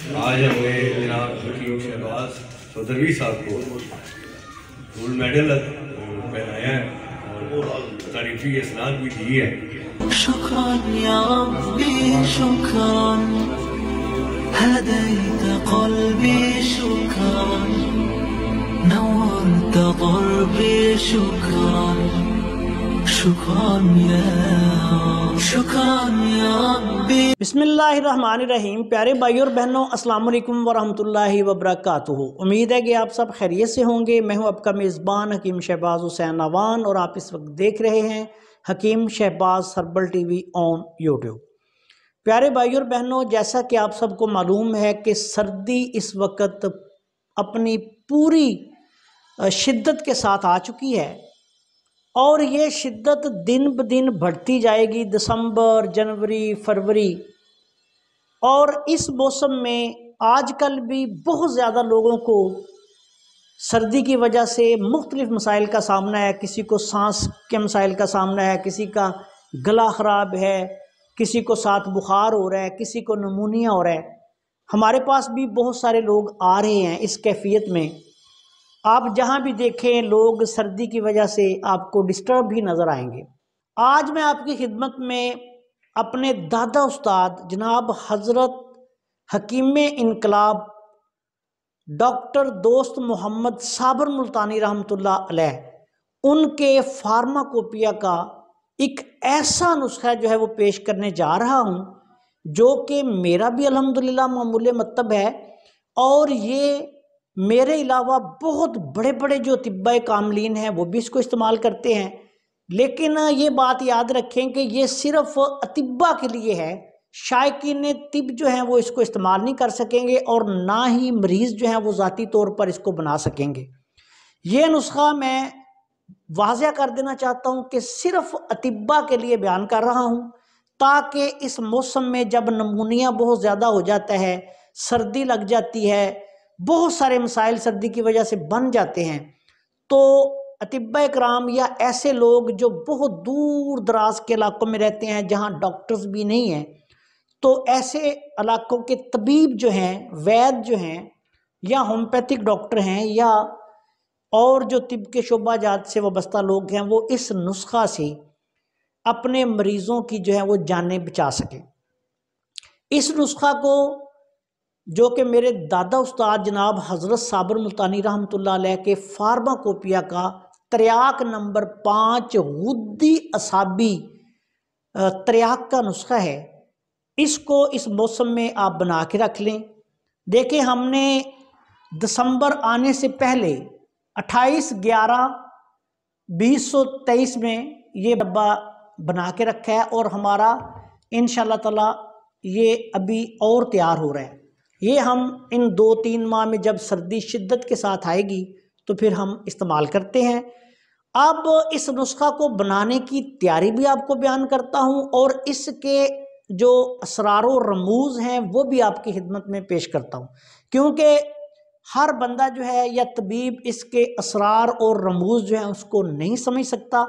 आज हमने जनाब हकीम शहबाज चौधरी साहब को गोल्ड मेडल पहनाया है और तारीफी इसनाद भी दी है। शुक्रान या रब्बी शुक्रान, हदैत क़ल्बी शुक्रान, नव्वरत क़ल्बी शुक्रान, शुक्रान या रब्बी। बिस्मिल्लाहिर्रहमानिर्रहीम। प्यारे भाई और बहनों, अस्सलाम वालेकुम वरहमतुल्लाहि वबरकातुहू। उम्मीद है कि आप सब खैरियत से होंगे। मैं हूं आपका मेज़बान हकीम शहबाज हुसैन अवान और आप इस वक्त देख रहे हैं Hakeem Shahbaz herbal TV on YouTube. प्यारे भाई और बहनों, जैसा कि आप सबको मालूम है कि सर्दी इस वक्त अपनी पूरी शिद्दत के साथ आ चुकी है और ये शिद्दत दिन ब दिन बढ़ती जाएगी। दिसंबर, जनवरी, फरवरी और इस मौसम में आजकल भी बहुत ज़्यादा लोगों को सर्दी की वजह से मुख्तलिफ मसाइल का सामना है। किसी को सांस के मसाइल का सामना है, किसी का गला ख़राब है, किसी को साथ बुखार हो रहा है, किसी को नमूनिया हो रहा है। हमारे पास भी बहुत सारे लोग आ रहे हैं इस कैफियत में। आप जहां भी देखें लोग सर्दी की वजह से आपको डिस्टर्ब भी नज़र आएंगे। आज मैं आपकी खिदमत में अपने दादा उस्ताद जनाब हज़रत हकीम इनकलाब डॉक्टर दोस्त मोहम्मद साबर मुल्तानी रहमतुल्लाह अलैह उनके फार्माकोपिया का एक ऐसा नुस्खा जो है वो पेश करने जा रहा हूँ, जो कि मेरा भी अल्हम्दुलिल्लाह मामूले मतलब है और ये मेरे अलावा बहुत बड़े बड़े जो तिब्बे कामलीन हैं वो भी इसको इस्तेमाल करते हैं। लेकिन ये बात याद रखें कि ये सिर्फ अतिब्बा के लिए है। शायकीन तिब जो हैं वो इसको इस्तेमाल नहीं कर सकेंगे और ना ही मरीज़ जो हैं वो ज़ाती तौर पर इसको बना सकेंगे। ये नुस्खा मैं वाज़ह कर देना चाहता हूँ कि सिर्फ अतिब्बा के लिए बयान कर रहा हूँ, ताकि इस मौसम में जब नमूनिया बहुत ज़्यादा हो जाता है, सर्दी लग जाती है, बहुत सारे मसाइल सर्दी की वजह से बन जाते हैं, तो अतिब्बा कराम या ऐसे लोग जो बहुत दूर दराज के इलाकों में रहते हैं जहाँ डॉक्टर्स भी नहीं हैं, तो ऐसे इलाकों के तबीब जो हैं, वैद्य जो हैं या होम्योपैथिक डॉक्टर हैं या और जो तिब के शोबाजात से वाबस्ता लोग हैं, वो इस नुस्खा से अपने मरीज़ों की जो है वो जानें बचा सकें। इस नुस्खा को जो कि मेरे दादा उस्ताद जनाब हज़रत साबर मुल्तानी रहमतुल्लाह अलैह के फार्माकोपिया का त्रियाक नंबर 5 गुद्दी असाबी त्रियाक का नुस्खा है, इसको इस मौसम में आप बना के रख लें। देखिए, हमने दिसंबर आने से पहले 28/11/2023 में ये डब्बा बना के रखा है और हमारा इंशाअल्लाह ताला ये अभी और तैयार हो रहा है। ये हम इन 2-3 माह में जब सर्दी शिद्दत के साथ आएगी तो फिर हम इस्तेमाल करते हैं। अब इस नुस्खा को बनाने की तैयारी भी आपको बयान करता हूँ और इसके जो असरारो रमूज़ हैं वो भी आपकी खिदमत में पेश करता हूँ, क्योंकि हर बंदा जो है या तबीब इसके असरार और रमूज़ जो है उसको नहीं समझ सकता।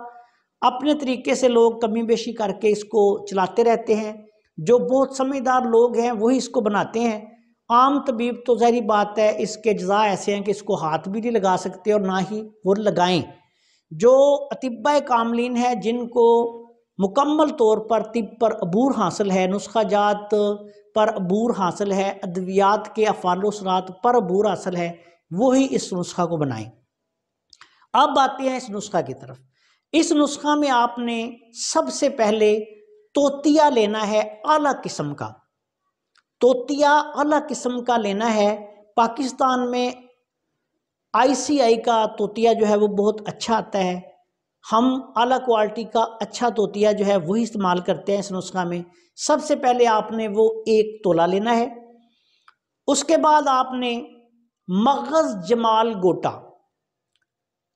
अपने तरीके से लोग कमी बेशी करके इसको चलाते रहते हैं। जो बहुत समझदार लोग हैं वही इसको बनाते हैं। आम तबीब तो ज़ाहिर बात है इसके जज़ा ऐसे हैं कि इसको हाथ भी नहीं लगा सकते और ना ही वो लगाएं। जो अतिब्बा कामलीन है, जिनको मुकम्मल तौर पर तिब पर अबूर हासिल है, नुस्खा जात पर अबूर हासिल है, अद्वियात के अफ़ाल-ओ-सरात पर अबूर हासिल है, वही इस नुस्खा को बनाएं। अब आते हैं इस नुस्खा की तरफ। इस नुस्खा में आपने सबसे पहले तोतिया लेना है, आला किस्म का तोतिया आला किस्म का लेना है। पाकिस्तान में ICI का तोतिया जो है वो बहुत अच्छा आता है। हम आला क्वालिटी का अच्छा तोतिया जो है वही इस्तेमाल करते हैं इस नुस्खा में। सबसे पहले आपने वो 1 तोला लेना है। उसके बाद आपने मगज़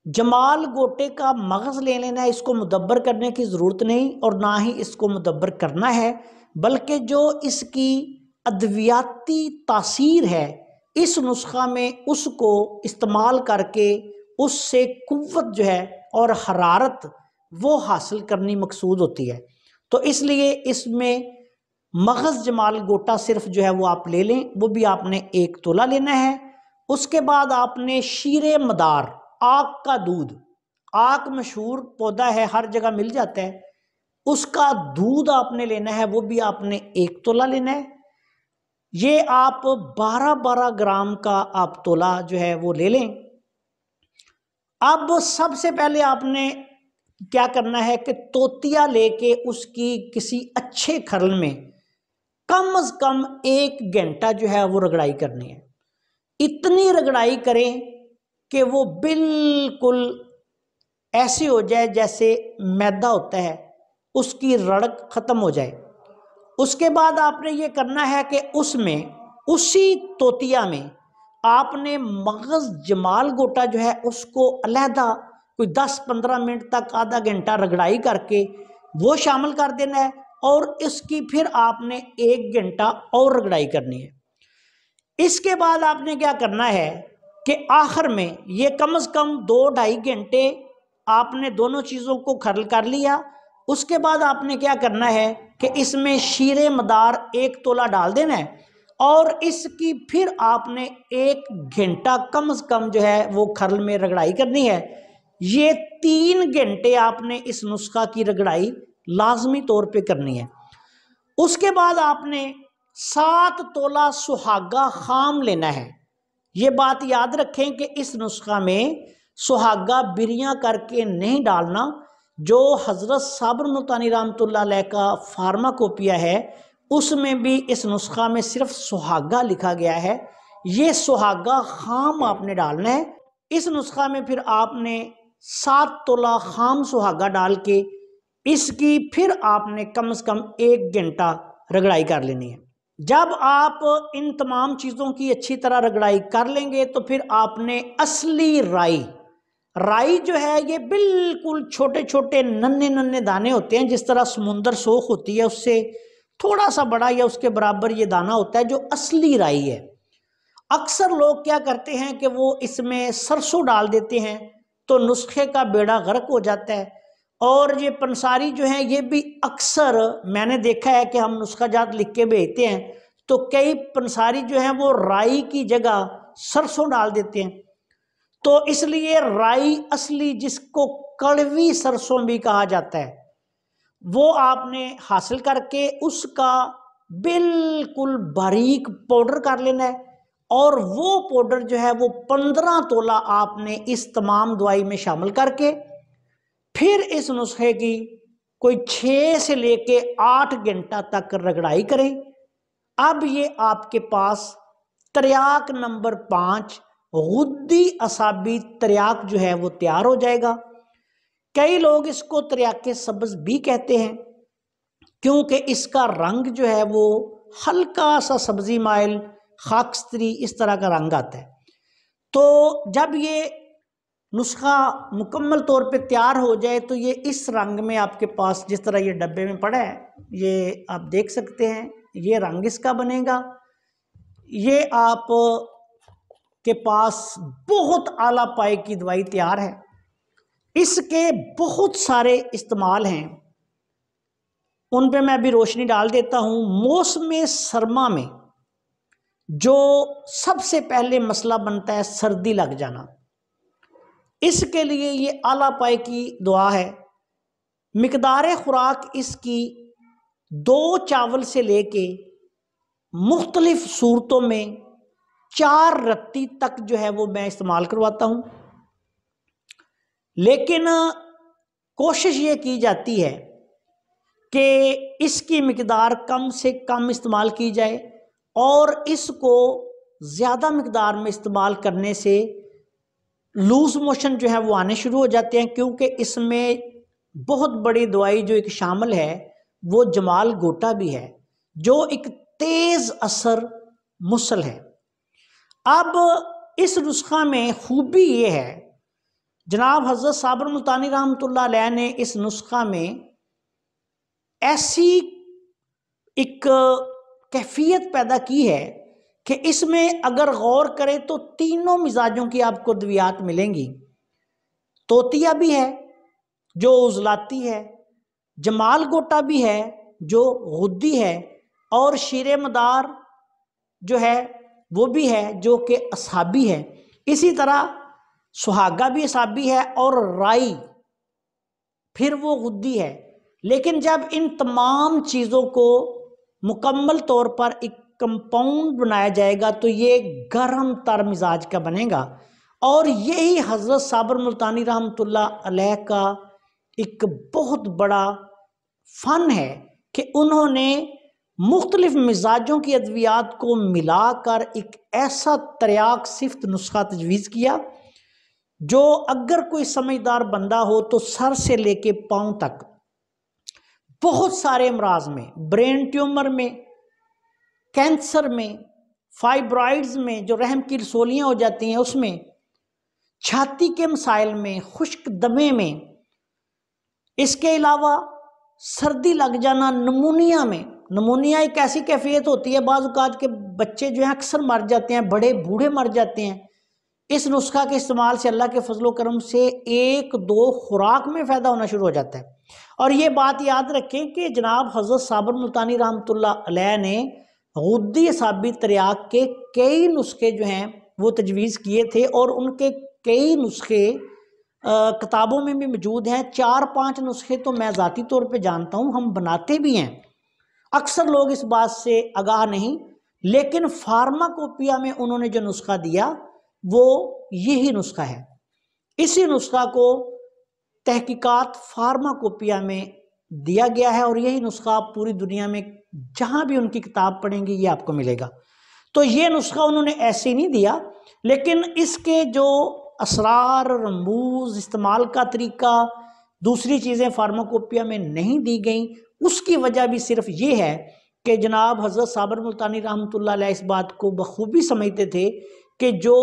जमाल गोटे का मगज़ ले लेना है। इसको मुदब्बर करने की ज़रूरत नहीं और ना ही इसको मुदब्बर करना है, बल्कि जो इसकी अद्वियाती तासीर है इस नुस्खा में उसको इस्तेमाल करके उससे कुव्वत जो है और हरारत वो हासिल करनी मकसूद होती है। तो इसलिए इसमें मगज़ जमाल गोटा सिर्फ जो है वो आप ले लें, वो भी आपने 1 तोला लेना है। उसके बाद आपने शीरे मदार, आक का दूध, आक मशहूर पौधा है, हर जगह मिल जाता है, उसका दूध आपने लेना है, वो भी आपने 1 तोला लेना है। ये आप 12-12 ग्राम का आप तोला जो है वो ले लें। अब सबसे पहले आपने क्या करना है कि तोतिया लेके उसकी किसी अच्छे खरल में कम से कम 1 घंटा जो है वो रगड़ाई करनी है। इतनी रगड़ाई करें कि वो बिल्कुल ऐसे हो जाए जैसे मैदा होता है, उसकी रड़क ख़त्म हो जाए। उसके बाद आपने ये करना है कि उसमें, उसी तोतिया में आपने मगज़ जमाल गोटा जो है उसको अलहदा कोई 10-15 मिनट तक, आधा घंटा रगड़ाई करके वो शामिल कर देना है, और इसकी फिर आपने 1 घंटा और रगड़ाई करनी है। इसके बाद आपने क्या करना है कि आखिर में ये कम से कम 2-2.5 घंटे आपने दोनों चीज़ों को खरल कर लिया। उसके बाद आपने क्या करना है कि इसमें शीरे मदार 1 तोला डाल देना है, और इसकी फिर आपने 1 घंटा कम से कम जो है वो खरल में रगड़ाई करनी है। ये 3 घंटे आपने इस नुस्खा की रगड़ाई लाजमी तौर पे करनी है। उसके बाद आपने 7 तोला सुहागा खाम लेना है। ये बात याद रखें कि इस नुस्खा में सुहागा बिरियां करके नहीं डालना। जो हज़रत साबर मुल्तानी रहमतुल्लाह अलैह का फार्माकोपिया है उसमें भी इस नुस्खा में सिर्फ सुहागा लिखा गया है, ये सुहागा खाम आपने डालना है। इस नुस्खा में फिर आपने 7 तोला खाम सुहागा डाल के इसकी फिर आपने कम से कम 1 घंटा रगड़ाई कर लेनी है। जब आप इन तमाम चीज़ों की अच्छी तरह रगड़ाई कर लेंगे तो फिर आपने असली राई जो है, ये बिल्कुल छोटे छोटे नन्हे नन्हे दाने होते हैं, जिस तरह समुंदर सोख होती है उससे थोड़ा सा बड़ा या उसके बराबर ये दाना होता है जो असली राई है। अक्सर लोग क्या करते हैं कि वो इसमें सरसों डाल देते हैं तो नुस्खे का बेड़ा गर्क हो जाता है। और ये पंसारी जो है ये भी अक्सर मैंने देखा है कि हम नुस्खा जात लिख के भेजते हैं तो कई पंसारी जो हैं वो राई की जगह सरसों डाल देते हैं। तो इसलिए राई असली, जिसको कड़वी सरसों भी कहा जाता है, वो आपने हासिल करके उसका बिल्कुल बारीक पाउडर कर लेना है। और वो पाउडर जो है वो 15 तोला आपने इस तमाम दवाई में शामिल करके फिर इस नुस्खे की कोई 6 से लेके 8 घंटा तक रगड़ाई करें। अब ये आपके पास त्रियाक नंबर 5 गुद्दी असाबी त्रियाक जो है वो तैयार हो जाएगा। कई लोग इसको त्रियाके सब्ज भी कहते हैं क्योंकि इसका रंग जो है वो हल्का सा सब्जी माइल, खाकस्तरी, इस तरह का रंग आता है। तो जब ये नुस्खा मुकम्मल तौर पे तैयार हो जाए तो ये इस रंग में आपके पास, जिस तरह ये डब्बे में पड़ा है, ये आप देख सकते हैं, ये रंग इसका बनेगा। ये आप के पास बहुत आला पाए की दवाई तैयार है। इसके बहुत सारे इस्तेमाल हैं, उन पे मैं अभी रोशनी डाल देता हूँ। मौसम सरमा में जो सबसे पहले मसला बनता है सर्दी लग जाना, इसके लिए ये आला पाए की दुआ है। मिकदार खुराक इसकी 2 चावल से लेके मुख्तलिफ सूरतों में 4 रत्ती तक जो है वो मैं इस्तेमाल करवाता हूँ। लेकिन कोशिश ये की जाती है कि इसकी मिकदार कम से कम इस्तेमाल की जाए, और इसको ज़्यादा मिकदार में इस्तेमाल करने से लूज़ मोशन जो है वो आने शुरू हो जाते हैं, क्योंकि इसमें बहुत बड़ी दवाई जो एक शामिल है वो जमाल गोटा भी है, जो एक तेज़ असर मुसल है। अब इस नुस्खा में खूबी ये है, जनाब हज़रत साबर मुल्तानी रहमतुल्लाह अलैह ने इस नुस्खा में ऐसी एक कैफियत पैदा की है कि इसमें अगर गौर करें तो तीनों मिजाजों की आपको दवियात मिलेंगी। तोतिया भी है जो उजलाती है, जमाल गोटा भी है जो गुद्दी है, और शीरे मदार जो है वो भी है जो कि असाबी है। इसी तरह सुहागा भी असाबी है और राई फिर वो गुद्दी है। लेकिन जब इन तमाम चीज़ों को मुकम्मल तौर पर एक कंपाउंड बनाया जाएगा तो ये गर्म तर मिजाज का बनेगा। और यही हज़रत साबर मुल्तानी रहमतुल्लाह अलैह का एक बहुत बड़ा फ़न है कि उन्होंने मुख्तलिफ मिजाजों की अद्वियात को मिलाकर एक ऐसा तरियाक सिफ्त नुस्खा तजवीज़ किया जो अगर कोई समझदार बंदा हो तो सर से लेके पाँव तक बहुत सारे अमराज में, ब्रेन ट्यूमर में, कैंसर में, फाइब्रॉइड्स में जो रहम की रसोलियाँ हो जाती हैं उसमें, छाती के मसाइल में, खुश्क दमे में, इसके अलावा सर्दी लग जाना, नमूनिया में। नमूनिया एक ऐसी कैफियत होती है, बाज़ औक़ात के बच्चे जो हैं अक्सर मर जाते हैं, बड़े बूढ़े मर जाते हैं। इस नुस्खा के इस्तेमाल से अल्लाह के फजलो करम से 1-2 खुराक में फ़ायदा होना शुरू हो जाता है। और ये बात याद रखें कि जनाब हज़रत साबर मुल्तानी रहमतुल्लाह अलैह ने गुद्दी असाबी तरियाक के कई नुस्खे जो हैं वो तजवीज़ किए थे और उनके कई नुस्खे किताबों में भी मौजूद हैं। 4-5 नुस्खे तो मैं ज़ाती तौर पे जानता हूँ, हम बनाते भी हैं। अक्सर लोग इस बात से आगाह नहीं, लेकिन फार्माकोपिया में उन्होंने जो नुस्खा दिया वो यही नुस्खा है। इसी नुस्खा को तहकीकात फार्माकोपिया में दिया गया है और यही नुस्खा आप पूरी दुनिया में जहाँ भी उनकी किताब पढ़ेंगे ये आपको मिलेगा। तो ये नुस्खा उन्होंने ऐसे नहीं दिया, लेकिन इसके जो असरार, रमूज, इस्तेमाल का तरीका, दूसरी चीज़ें फार्माकोपिया में नहीं दी गई। उसकी वजह भी सिर्फ ये है कि जनाब हज़रत साबर मुल्तानी रहमतुल्लाह अलैह इस बात को बखूबी समझते थे कि जो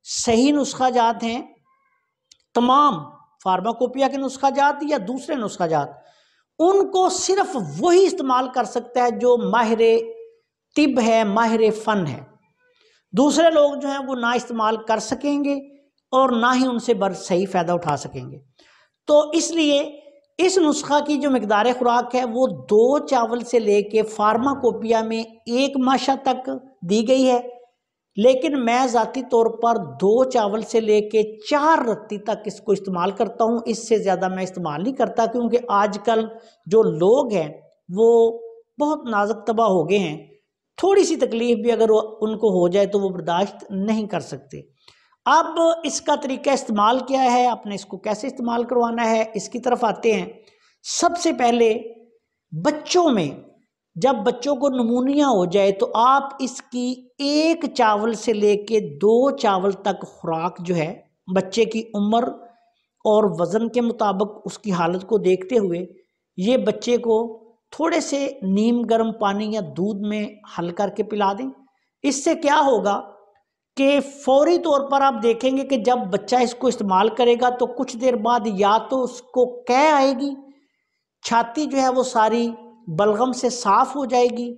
सही नुस्खा जात हैं, तमाम फार्माकोपिया के नुस्खा जात या दूसरे नुस्खा जात, उनको सिर्फ वही इस्तेमाल कर सकता है जो माहिर तिब है, माहिर फ़न है। दूसरे लोग जो हैं वो ना इस्तेमाल कर सकेंगे और ना ही उनसे सही फ़ायदा उठा सकेंगे। तो इसलिए इस नुस्खा की जो मिकदार खुराक है वो 2 चावल से लेके फार्माकोपिया में 1 माशा तक दी गई है, लेकिन मैं ज़ाती तौर पर 2 चावल से लेके 4 रत्ती तक इसको इस्तेमाल करता हूँ। इससे ज़्यादा मैं इस्तेमाल नहीं करता, क्योंकि आजकल जो लोग हैं वो बहुत नाजुक तबाह हो गए हैं। थोड़ी सी तकलीफ़ भी अगर उनको हो जाए तो वो बर्दाश्त नहीं कर सकते। अब इसका तरीका इस्तेमाल क्या है, आपने इसको कैसे इस्तेमाल करवाना है, इसकी तरफ आते हैं। सबसे पहले बच्चों में जब बच्चों को नमूनिया हो जाए तो आप इसकी 1 चावल से लेके 2 चावल तक खुराक जो है बच्चे की उम्र और वज़न के मुताबिक उसकी हालत को देखते हुए ये बच्चे को थोड़े से नीम गर्म पानी या दूध में हल करके पिला दें। इससे क्या होगा कि फौरी तौर पर आप देखेंगे कि जब बच्चा इसको इस्तेमाल करेगा तो कुछ देर बाद या तो उसको कै आएगी, छाती जो है वो सारी बलगम से साफ़ हो जाएगी,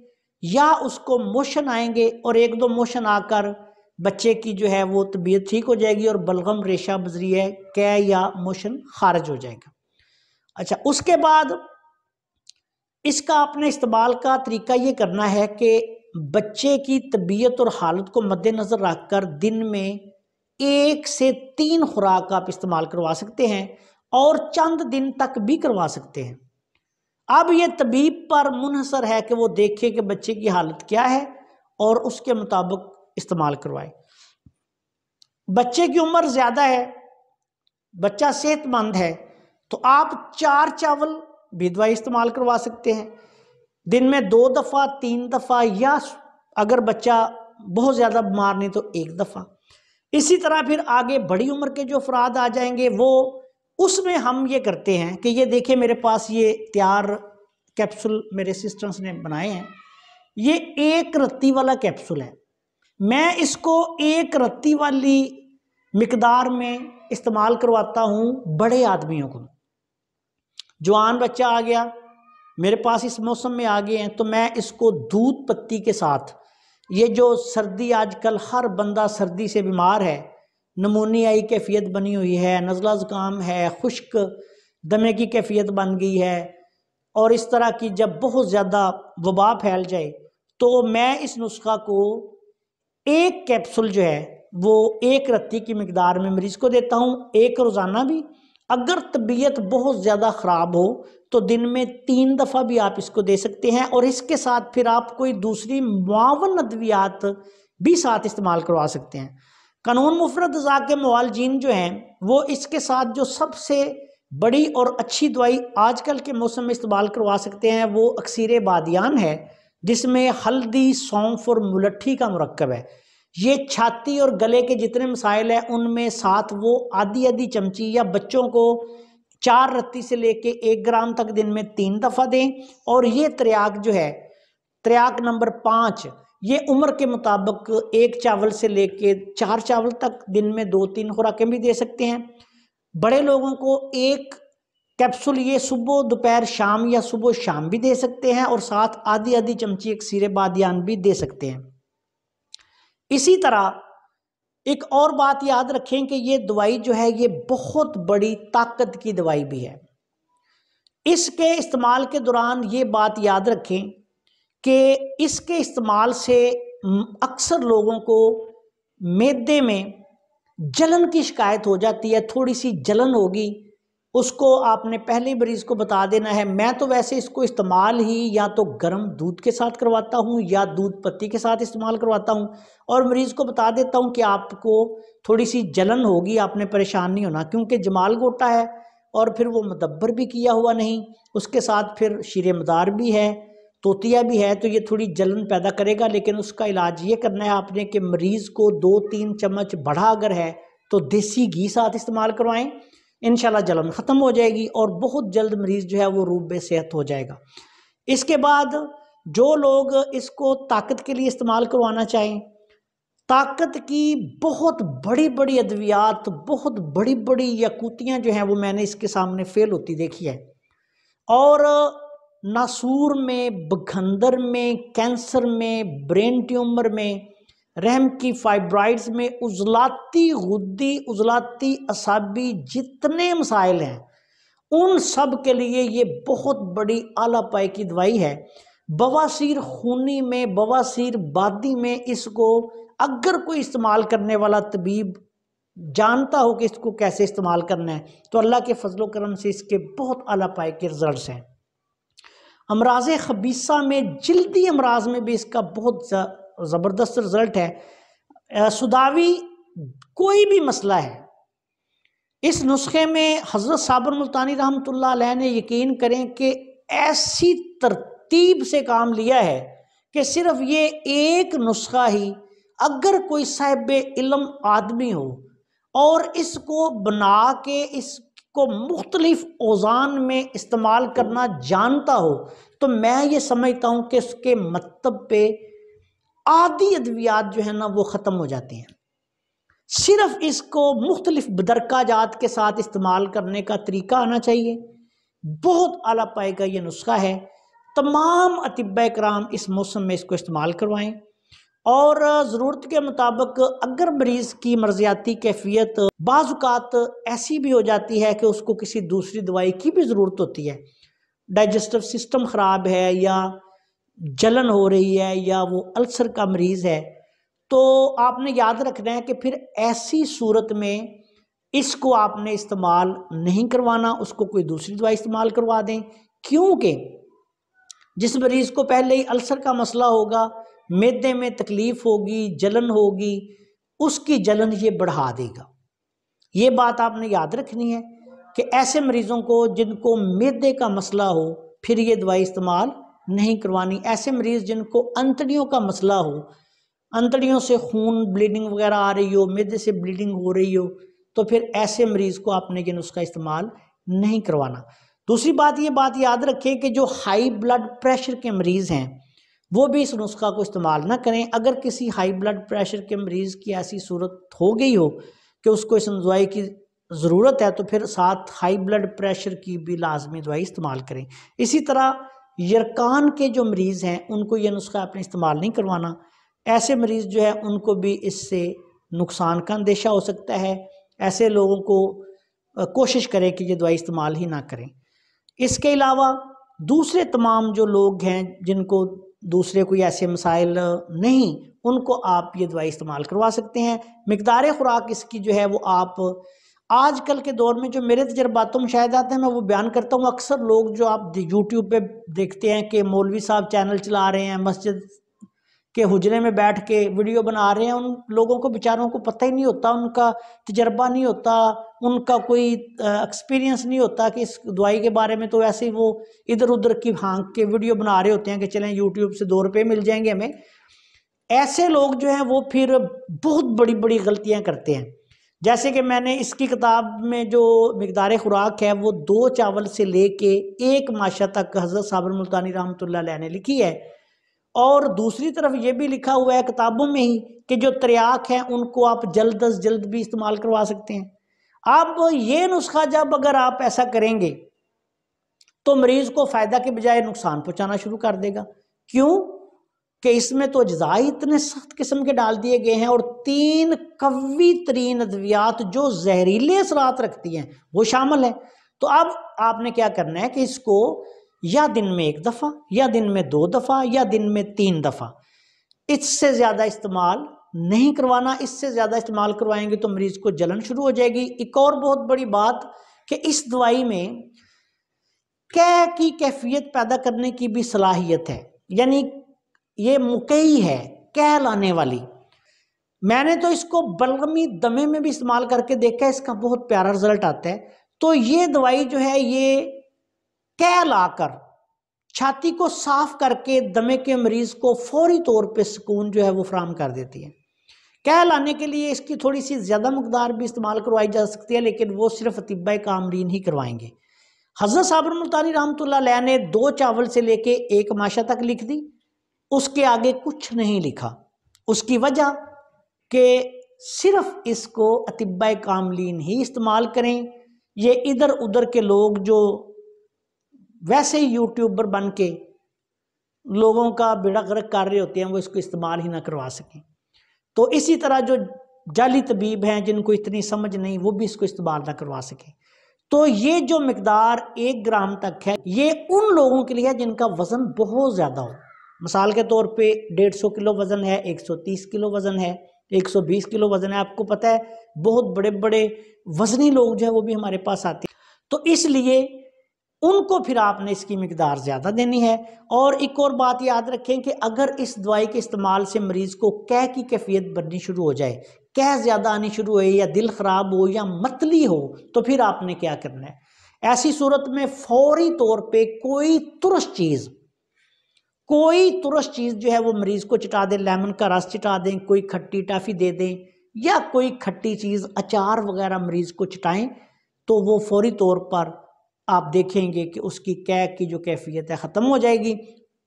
या उसको मोशन आएंगे और 1-2 मोशन आकर बच्चे की जो है वो तबीयत ठीक हो जाएगी और बलगम रेशा बजरिया कै या मोशन खारिज हो जाएगा। अच्छा, उसके बाद इसका अपने इस्तेमाल का तरीका ये करना है कि बच्चे की तबीयत और हालत को मद्देनज़र रखकर दिन में 1 से 3 खुराक आप इस्तेमाल करवा सकते हैं और चंद दिन तक भी करवा सकते हैं। अब ये तबीब पर मुनहसर है कि वो देखे कि बच्चे की हालत क्या है और उसके मुताबिक इस्तेमाल करवाए। बच्चे की उम्र ज़्यादा है, बच्चा सेहतमंद है, तो आप 4 चावल भी दवाई इस्तेमाल करवा सकते हैं दिन में 2 दफ़ा, 3 दफ़ा, या अगर बच्चा बहुत ज़्यादा बीमार नहीं तो 1 दफ़ा। इसी तरह फिर आगे बड़ी उम्र के जो अफराद आ जाएंगे वो उसमें हम ये करते हैं कि ये देखिए मेरे पास ये तैयार कैप्सूल मेरे सिस्टर्स ने बनाए हैं। ये 1 रत्ती वाला कैप्सूल है। मैं इसको 1 रत्ती वाली मिकदार में इस्तेमाल करवाता हूँ बड़े आदमियों को। जवान बच्चा आ गया मेरे पास इस मौसम में आ गए हैं तो मैं इसको दूध पत्ती के साथ, ये जो सर्दी आजकल हर बंदा सर्दी से बीमार है, नमूनियाई कैफियत बनी हुई है, नज़ला ज़ुकाम है, खुश्क दमे की कैफियत बन गई है, और इस तरह की जब बहुत ज़्यादा वबा फैल जाए तो मैं इस नुस्खा को एक कैप्सूल जो है वो एक रत्ती की मिकदार में मरीज़ को देता हूँ, एक रोज़ाना भी। अगर तबीयत बहुत ज़्यादा ख़राब हो तो दिन में 3 दफ़ा भी आप इसको दे सकते हैं, और इसके साथ फिर आप कोई दूसरी मुआवन अद्वियात भी साथ इस्तेमाल करवा सकते हैं। कानून मुफरद अज़ा के मुआलजीन जो हैं वो इसके साथ जो सबसे बड़ी और अच्छी दवाई आजकल के मौसम में इस्तेमाल करवा सकते हैं वो अक्सीर बादियान है, जिसमें हल्दी, सौंफ और मुलट्ठी का मुरक्कब है। ये छाती और गले के जितने मसाइल हैं उनमें साथ वो आधी आधी चमची या बच्चों को 4 रत्ती से लेके 1 ग्राम तक दिन में 3 दफ़ा दें। और ये त्रियाक जो है, त्रियाक नंबर 5, ये उम्र के मुताबिक 1 चावल से लेके 4 चावल तक दिन में 2-3 खुराकें भी दे सकते हैं। बड़े लोगों को 1 कैप्सूल ये सुबह दोपहर शाम या सुबह शाम भी दे सकते हैं, और साथ आधी आधी चमची अक्सीर बादियान भी दे सकते हैं। इसी तरह एक और बात याद रखें कि ये दवाई जो है ये बहुत बड़ी ताकत की दवाई भी है। इसके इस्तेमाल के दौरान ये बात याद रखें कि इसके इस्तेमाल से अक्सर लोगों को मैदे में जलन की शिकायत हो जाती है, थोड़ी सी जलन होगी, उसको आपने पहले मरीज़ को बता देना है। मैं तो वैसे इसको इस्तेमाल ही या तो गर्म दूध के साथ करवाता हूँ या दूध पत्ती के साथ इस्तेमाल करवाता हूँ, और मरीज़ को बता देता हूँ कि आपको थोड़ी सी जलन होगी, आपने परेशान नहीं होना, क्योंकि जमाल गोटा है और फिर वो मुदब्बर भी किया हुआ नहीं, उसके साथ फिर शीरे मदार भी है, तोतिया भी है, तो ये थोड़ी जलन पैदा करेगा। लेकिन उसका इलाज ये करना है आपने कि मरीज़ को 2-3 चम्मच बढ़ा अगर है तो देसी घी साथ इस्तेमाल करवाएं, इंशाल्लाह जलन ख़त्म हो जाएगी और बहुत जल्द मरीज़ जो है वो रूबे सेहत हो जाएगा। इसके बाद जो लोग इसको ताकत के लिए इस्तेमाल करवाना चाहें, ताकत की बहुत बड़ी बड़ी अद्वियात, बहुत बड़ी बड़ी यकूतियाँ जो हैं वो मैंने इसके सामने फेल होती देखी है। और नासूर में, बखंदर में, कैंसर में, ब्रेन ट्यूमर में, रहम की फाइब्राइड्स में, उजलाती गुद्दी, उजलाती असाबी, जितने मसाइल हैं उन सब के लिए ये बहुत बड़ी आला पाए की दवाई है। बवासीर खूनी में, बवासीर बादी में इसको अगर कोई इस्तेमाल करने वाला तबीब जानता हो कि इसको कैसे इस्तेमाल करना है तो अल्लाह के फजलो करम से इसके बहुत आला पाए के रिजल्ट्स हैं। अमराज खबीसा में, जल्दी अमराज में भी इसका बहुत ज़बरदस्त रिजल्ट है। सुदावी कोई भी मसला है, इस नुस्खे में हज़रत साबर मुल्तानी रहमतुल्लाह अलैह ने यकीन करें कि ऐसी तरतीब से काम लिया है कि सिर्फ ये एक नुस्खा ही अगर कोई साहिब इल्म आदमी हो और इसको बना के इसको मुख्तलिफ औज़ान में इस्तेमाल करना जानता हो तो मैं ये समझता हूँ कि इसके मतलब पे आधी अद्वियात जो है ना वो ख़त्म हो जाती हैं। सिर्फ इसको मुख्तलिफ बदरकाजात के साथ इस्तेमाल करने का तरीका आना चाहिए। बहुत आला पाए का ये नुस्खा है। तमाम अतिब्बा कराम इस मौसम में इसको इस्तेमाल करवाएं और ज़रूरत के मुताबिक अगर मरीज़ की मर्ज़ियाती कैफियत बाज़ुकात ऐसी भी हो जाती है कि उसको किसी दूसरी दवाई की भी ज़रूरत होती है, डाइजेस्टिव सिस्टम ख़राब है या जलन हो रही है या वो अल्सर का मरीज़ है, तो आपने याद रखना है कि फिर ऐसी सूरत में इसको आपने इस्तेमाल नहीं करवाना, उसको कोई दूसरी दवाई इस्तेमाल करवा दें। क्योंकि जिस मरीज़ को पहले ही अल्सर का मसला होगा, मैदे में तकलीफ़ होगी, जलन होगी, उसकी जलन ये बढ़ा देगा। ये बात आपने याद रखनी है कि ऐसे मरीज़ों को जिनको मैदे का मसला हो फिर ये दवाई इस्तेमाल नहीं करवानी। ऐसे मरीज़ जिनको अंतड़ियों का मसला हो, अंतड़ियों से खून ब्लीडिंग वगैरह आ रही हो, मैदे से ब्लीडिंग हो रही हो, तो फिर ऐसे मरीज़ को आपने ये नुस्खा इस्तेमाल नहीं करवाना। दूसरी बात ये बात याद रखें कि जो हाई ब्लड प्रेशर के मरीज़ हैं वो भी इस नुस्खा को इस्तेमाल ना करें। अगर किसी हाई ब्लड प्रेशर के मरीज़ की ऐसी सूरत हो गई हो कि उसको इस दवाई की ज़रूरत है तो फिर साथ हाई ब्लड प्रेशर की भी लाजमी दवाई इस्तेमाल करें। इसी तरह यरकान के जो मरीज़ हैं उनको ये नुस्खा अपने इस्तेमाल नहीं करवाना। ऐसे मरीज़ जो है उनको भी इससे नुकसान का अंदेशा हो सकता है। ऐसे लोगों को कोशिश करें कि ये दवाई इस्तेमाल ही ना करें। इसके अलावा दूसरे तमाम जो लोग हैं जिनको दूसरे कोई ऐसे मसाइल नहीं, उनको आप ये दवाई इस्तेमाल करवा सकते हैं। मिकदार खुराक इसकी जो है वो आप आजकल के दौर में जो मेरे तजर्बातों में शायद आते हैं मैं वो बयान करता हूँ। अक्सर लोग जो आप यूट्यूब पे देखते हैं कि मौलवी साहब चैनल चला रहे हैं, मस्जिद के हुजरे में बैठ के वीडियो बना रहे हैं, उन लोगों को बेचारों को पता ही नहीं होता, उनका तजर्बा नहीं होता, उनका कोई एक्सपीरियंस नहीं होता कि इस दवाई के बारे में। तो ऐसे ही वो इधर उधर की हाँक के वीडियो बना रहे होते हैं कि चलें यूट्यूब से 2 रुपये मिल जाएंगे हमें। ऐसे लोग जो हैं वो फिर बहुत बड़ी बड़ी गलतियां करते हैं। जैसे कि मैंने इसकी किताब में जो मिकदार खुराक है वो 2 चावल से लेके 1 माशा तक हज़रत साबिर मुल्तानी रहमतुल्लाह अलैह ने लिखी है। और दूसरी तरफ ये भी लिखा हुआ है किताबों में ही कि जो त्रियाक हैं उनको आप जल्द अज जल्द भी इस्तेमाल करवा सकते हैं। अब ये नुस्खा जब अगर आप ऐसा करेंगे तो मरीज को फ़ायदा के बजाय नुकसान पहुंचाना शुरू कर देगा। क्यों कि इसमें तो अज्जा इतने सख्त किस्म के डाल दिए गए हैं और 3 कवी तरीन अद्वियात जो जहरीले असरात रखती हैं वो शामिल है। तो अब आपने क्या करना है कि इसको या दिन में 1 दफ़ा या दिन में 2 दफ़ा या दिन में 3 दफ़ा, इससे ज़्यादा इस्तेमाल नहीं करवाना। इससे ज़्यादा इस्तेमाल करवाएंगे तो मरीज़ को जलन शुरू हो जाएगी। एक और बहुत बड़ी बात कि इस दवाई में कै की कैफियत पैदा करने की भी सलाहियत है, यानी ये मुकई है, कै लाने वाली। मैंने तो इसको बलगमी दमे में भी इस्तेमाल करके देखा है, इसका बहुत प्यारा रिजल्ट आता है। तो ये दवाई जो है ये कै लाकर छाती को साफ करके दमे के मरीज को फौरी तौर पे सुकून जो है वो फराहम कर देती है। कै लाने के लिए इसकी थोड़ी सी ज़्यादा मकदार भी इस्तेमाल करवाई जा सकती है, लेकिन वो सिर्फ अतिब्बाए कामरीन ही करवाएंगे। हज़रत साबिर मुल्तानी रहमतुल्लाह अलैह ने 2 चावल से लेके 1 माशा तक लिख दी, उसके आगे कुछ नहीं लिखा। उसकी वजह कि सिर्फ इसको अतिब्बाए कामरीन ही इस्तेमाल करें। ये इधर उधर के लोग जो वैसे ही यूट्यूबर बन के लोगों का बेड़ा गर्क कर रहे होते हैं वो इसको इस्तेमाल ही ना करवा सकें। तो इसी तरह जो जाली तबीब हैं जिनको इतनी समझ नहीं वो भी इसको इस्तेमाल ना करवा सकें। तो ये जो मिकदार 1 ग्राम तक है ये उन लोगों के लिए है जिनका वज़न बहुत ज़्यादा हो। मिसाल के तौर पे 150 किलो वज़न है, 130 किलो वज़न है, 120 किलो वज़न है। आपको पता है बहुत बड़े बड़े वज़नी लोग जो है वो भी हमारे पास आते हैं, तो इसलिए उनको फिर आपने इसकी मिकदार ज़्यादा देनी है। और एक और बात याद रखें कि अगर इस दवाई के इस्तेमाल से मरीज़ को कै की कैफियत बननी शुरू हो जाए, कै ज़्यादा आनी शुरू हो या दिल ख़राब हो या मतली हो, तो फिर आपने क्या करना है। ऐसी सूरत में फौरी तौर पे कोई तुरस चीज़ जो है वो मरीज़ को चिटा दें, लेमन का रस चिटा दें, कोई खट्टी टाफ़ी दे दें या कोई खट्टी चीज़ अचार वगैरह मरीज़ को चिटाएं, तो वो फौरी तौर पर आप देखेंगे कि उसकी कै की जो कैफियत है ख़त्म हो जाएगी।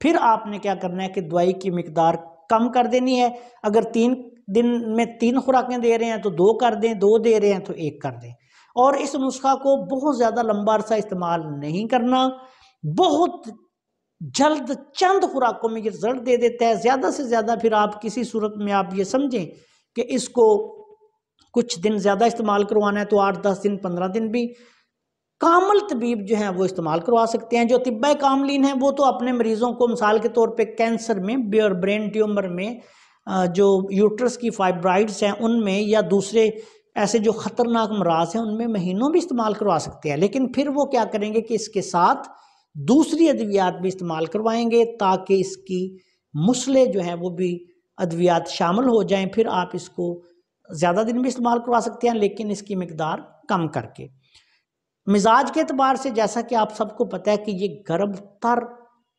फिर आपने क्या करना है कि दवाई की मिकदार कम कर देनी है। अगर 3 दिन में 3 खुराकें दे रहे हैं तो 2 कर दें, 2 दे रहे हैं तो 1 कर दें। और इस नुस्खा को बहुत ज़्यादा लंबा अरसा इस्तेमाल नहीं करना, बहुत जल्द चंद खुराकों में ये रिजल्ट दे देता है। ज़्यादा से ज़्यादा फिर आप किसी सूरत में आप ये समझें कि इसको कुछ दिन ज़्यादा इस्तेमाल करवाना है तो 8-10 दिन 15 दिन भी कामल तबीब जो हैं वो इस्तेमाल करवा सकते हैं। जो तिब्बे कामलीन हैं वो तो अपने मरीज़ों को मिसाल के तौर पे कैंसर में, ब्रेन ट्यूमर में, जो यूट्रस की फाइब्राइड्स हैं उनमें या दूसरे ऐसे जो ख़तरनाक मराज हैं उनमें महीनों भी इस्तेमाल करवा सकते हैं। लेकिन फिर वो क्या करेंगे कि इसके साथ दूसरी अद्वियात भी इस्तेमाल करवाएंगे ताकि इसकी मुसले जो हैं वो भी अद्वियात शामिल हो जाएं। फिर आप इसको ज़्यादा दिन भी इस्तेमाल करवा सकते हैं, लेकिन इसकी मिकदार कम करके। मिजाज के अतबार से जैसा कि आप सबको पता है कि ये गर्म तर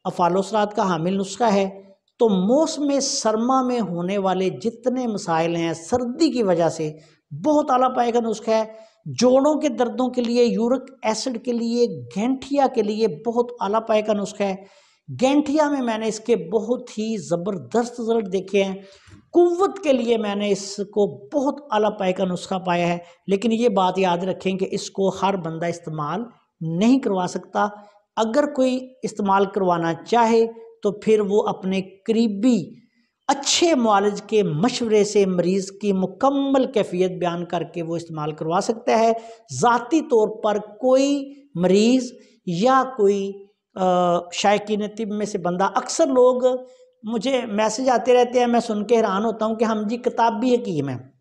अफ़ालोसरात का हामिल नुस्खा है, तो मौसम सरमा में होने वाले जितने मसाइल हैं सर्दी की वजह से बहुत आला पाए का नुस्खा है। जोड़ों के दर्दों के लिए, यूरिक एसिड के लिए, गैंठिया के लिए बहुत आला पाए का नुस्खा है। गैंठिया में मैंने इसके बहुत ही ज़बरदस्त रिजल्ट देखे हैं। कुव्वत के लिए मैंने इसको बहुत आला पाए का नुस्खा पाया है। लेकिन ये बात याद रखें कि इसको हर बंदा इस्तेमाल नहीं करवा सकता। अगर कोई इस्तेमाल करवाना चाहे तो फिर वो अपने करीबी अच्छे मुआलिज के मशवरे से मरीज़ की मुकम्मल कैफियत बयान करके वो इस्तेमाल करवा सकता है। ज़ाती तौर पर कोई मरीज़ या कोई शायकीन तिब में से बंदा, अक्सर लोग मुझे मैसेज आते रहते हैं, मैं सुन के हैरान होता हूँ कि हम जी किताबी हकीम हैं।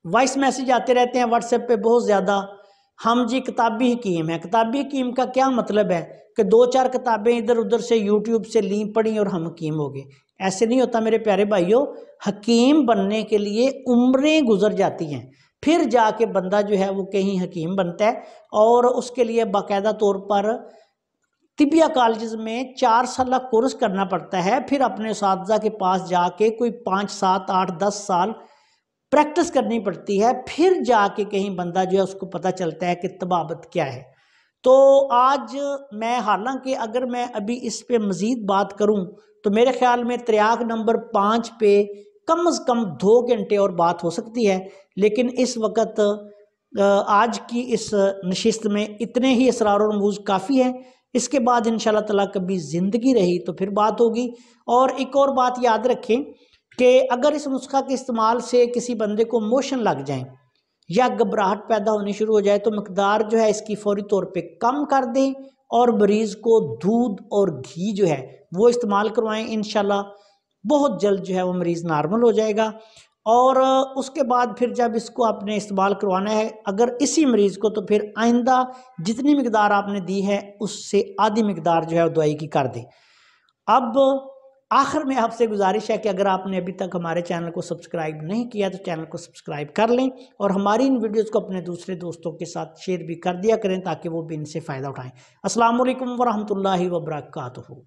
वॉइस मैसेज आते रहते हैं व्हाट्सएप पे बहुत ज़्यादा, हम जी किताबी हकीम हैं। किताबी हकीम का क्या मतलब है कि 2-4 किताबें इधर उधर से यूट्यूब से ली पढ़ी और हम हकीम हो गए। ऐसे नहीं होता मेरे प्यारे भाइयों। हकीम बनने के लिए उम्रें गुजर जाती हैं, फिर जाके बंदा जो है वो कहीं हकीम बनता है, और उसके लिए बाकायदा तौर पर तिबिया कॉलेज में 4 साल कोर्स करना पड़ता है। फिर अपने उस्ताद के पास जाके कोई 5, 7, 8, 10 साल प्रैक्टिस करनी पड़ती है, फिर जाके कहीं बंदा जो है उसको पता चलता है कि तबाबत क्या है। तो आज मैं, हालांकि अगर मैं अभी इस पे मज़ीद बात करूं तो मेरे ख्याल में त्रियाग नंबर 5 पे कम से कम 2 घंटे और बात हो सकती है, लेकिन इस वक्त आज की इस नशिस्त में इतने ही असरार और रमूज़ काफ़ी है। इसके बाद इंशाल्लाह ताला कभी ज़िंदगी रही तो फिर बात होगी। और एक और बात याद रखें कि अगर इस नुस्खा के इस्तेमाल से किसी बंदे को मोशन लग जाए या घबराहट पैदा होनी शुरू हो जाए तो मकदार जो है इसकी फौरी तौर पे कम कर दें, और मरीज़ को दूध और घी जो है वो इस्तेमाल करवाएं। इंशाल्लाह बहुत जल्द जो है वो मरीज़ नॉर्मल हो जाएगा। और उसके बाद फिर जब इसको आपने इस्तेमाल करवाना है अगर इसी मरीज़ को, तो फिर आइंदा जितनी मिकदार आपने दी है उससे आधी मिकदार जो है दवाई की कर दें। अब आखिर में आपसे गुजारिश है कि अगर आपने अभी तक हमारे चैनल को सब्सक्राइब नहीं किया तो चैनल को सब्सक्राइब कर लें, और हमारी इन वीडियोज़ को अपने दूसरे दोस्तों के साथ शेयर भी कर दिया करें ताकि वो भी इनसे फ़ायदा उठाएँ। अस्सलाम वालेकुम वरहमतुल्लाहि वबरकातुहू।